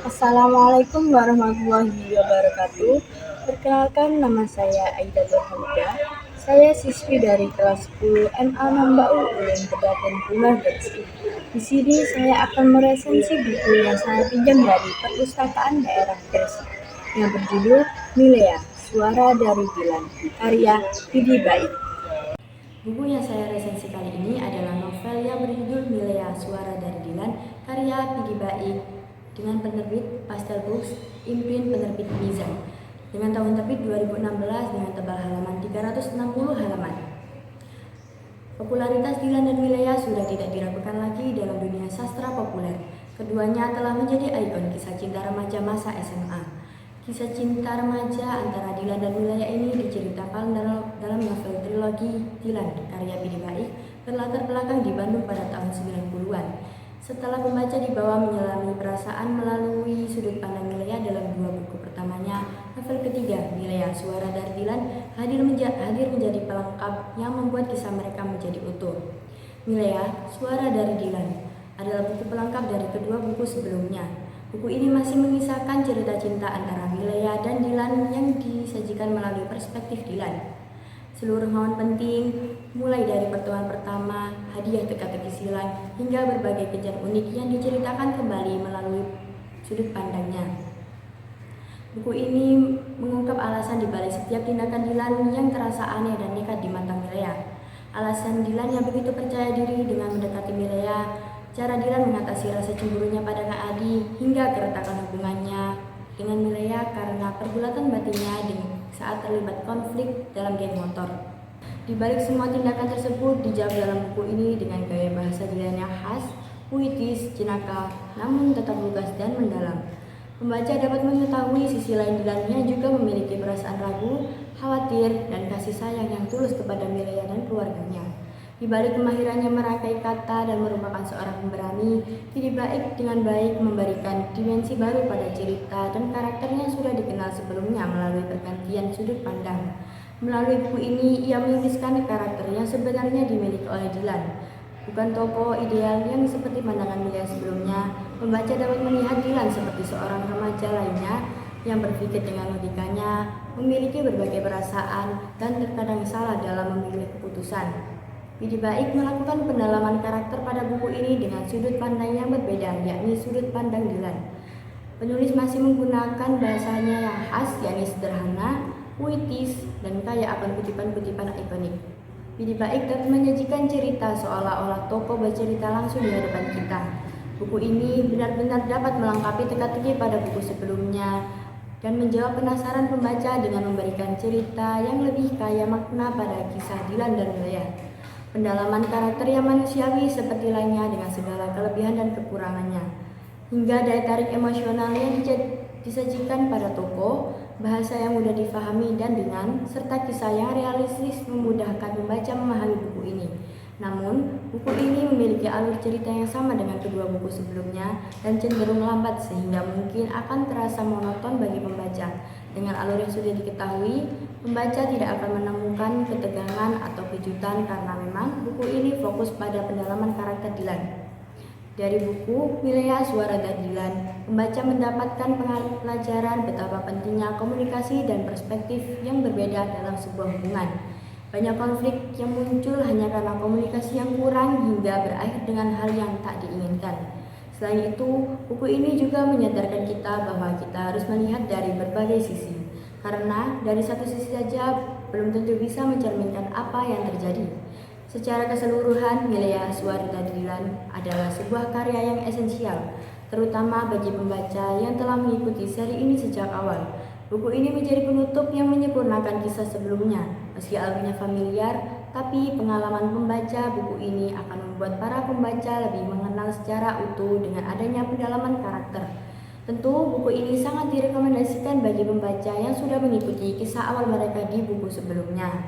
Assalamualaikum warahmatullahi wabarakatuh. Perkenalkan, nama saya Aida Berhamida. Saya siswi dari kelas 10 MA Mambau Ulun Pedaten Bunga Bersih. Di sini saya akan meresensi buku yang saya pinjam dari Perpustakaan Daerah Gresik yang berjudul Milea, Suara dari Dilan, karya Pidi Baik. Buku yang saya resensi kali ini adalah novel yang berjudul Milea, Suara dari Dilan, karya Pidi Baik dengan penerbit Pastel Books, imprint penerbit Mizan, dengan tahun terbit 2016 dengan tebal halaman 360 halaman. Popularitas Dilan dan Milea sudah tidak diragukan lagi dalam dunia sastra populer. Keduanya telah menjadi ikon kisah cinta remaja masa SMA. Kisah cinta remaja antara Dilan dan Milea ini diceritakan dalam novel trilogi Dilan karya Pidi Baik berlatar belakang di Bandung pada tahun 90-an. Setelah pembaca dibawa menyelami perasaan melalui sudut pandang Milea dalam dua buku pertamanya, novel ketiga, Milea, Suara dari Dilan, hadir menjadi pelengkap yang membuat kisah mereka menjadi utuh. Milea, Suara dari Dilan adalah buku pelengkap dari kedua buku sebelumnya. Buku ini masih mengisahkan cerita cinta antara Milea dan Dilan yang disajikan melalui perspektif Dilan. Seluruh momen penting, mulai dari pertemuan pertama, hadiah teka-teki silang, hingga berbagai kejadian unik yang diceritakan kembali melalui sudut pandangnya. Buku ini mengungkap alasan dibalik setiap tindakan Dilan yang terasa aneh dan nekat di mata Milea. Alasan Dilan yang begitu percaya diri dengan mendekati Milea, cara Dilan mengatasi rasa cemburunya pada Kak Adi, hingga keretakan hubungannya dengan Milea karena pergulatan batinnya saat terlibat konflik dalam geng motor. Di balik semua tindakan tersebut dijawab dalam buku ini dengan gaya bahasa Dilan yang khas, puitis, jenaka, namun tetap lugas dan mendalam. Pembaca dapat mengetahui sisi lain Dilan yang juga memiliki perasaan ragu, khawatir, dan kasih sayang yang tulus kepada Milea dan keluarganya. Di balik kemahirannya merangkai kata dan merupakan seorang pemberani, Pidi Baik dengan baik memberikan dimensi baru pada cerita dan karakternya sudah dikenal sebelumnya melalui pergantian sudut pandang. Melalui buku ini, ia melukiskan karakter yang sebenarnya dimiliki oleh Dilan. Bukan tokoh ideal yang seperti pandangan Milea sebelumnya, pembaca dapat melihat Dilan seperti seorang remaja lainnya yang berpikir dengan logikanya, memiliki berbagai perasaan, dan terkadang salah dalam memilih keputusan. Pidi Baik melakukan pendalaman karakter pada buku ini dengan sudut pandang yang berbeda, yakni sudut pandang Dilan. Penulis masih menggunakan bahasanya yang khas, yakni sederhana, puitis, dan kaya akan kutipan-kutipan ikonik. Pidi Baik dapat menyajikan cerita seolah-olah tokoh bercerita langsung di hadapan kita. Buku ini benar-benar dapat melengkapi teka-teki pada buku sebelumnya dan menjawab penasaran pembaca dengan memberikan cerita yang lebih kaya makna pada kisah Dilan dan Milea. Pendalaman karakter yang manusiawi seperti lainnya dengan segala kelebihan dan kekurangannya, hingga daya tarik emosional yang disajikan pada tokoh, bahasa yang mudah difahami dan ringan, serta kisah yang realistis memudahkan pembaca memahami buku ini. Namun, buku ini memiliki alur cerita yang sama dengan kedua buku sebelumnya dan cenderung lambat sehingga mungkin akan terasa monoton bagi pembaca. Dengan alur yang sudah diketahui, pembaca tidak akan menemukan ketegangan atau kejutan karena memang buku ini fokus pada pendalaman karakter Dilan. Dari buku Milea, Suara dari Dilan, pembaca mendapatkan pelajaran betapa pentingnya komunikasi dan perspektif yang berbeda dalam sebuah hubungan. Banyak konflik yang muncul hanya karena komunikasi yang kurang hingga berakhir dengan hal yang tak diinginkan. Selain itu, buku ini juga menyadarkan kita bahwa kita harus melihat dari berbagai sisi, karena dari satu sisi saja belum tentu bisa mencerminkan apa yang terjadi. Secara keseluruhan, Milea, Suara dari Dilan adalah sebuah karya yang esensial, terutama bagi pembaca yang telah mengikuti seri ini sejak awal. Buku ini menjadi penutup yang menyempurnakan kisah sebelumnya. Meski alurnya familiar, tapi pengalaman pembaca buku ini akan membuat para pembaca lebih mengenal secara utuh dengan adanya pendalaman karakter. Tentu, buku ini sangat direkomendasikan bagi pembaca yang sudah mengikuti kisah awal mereka di buku sebelumnya.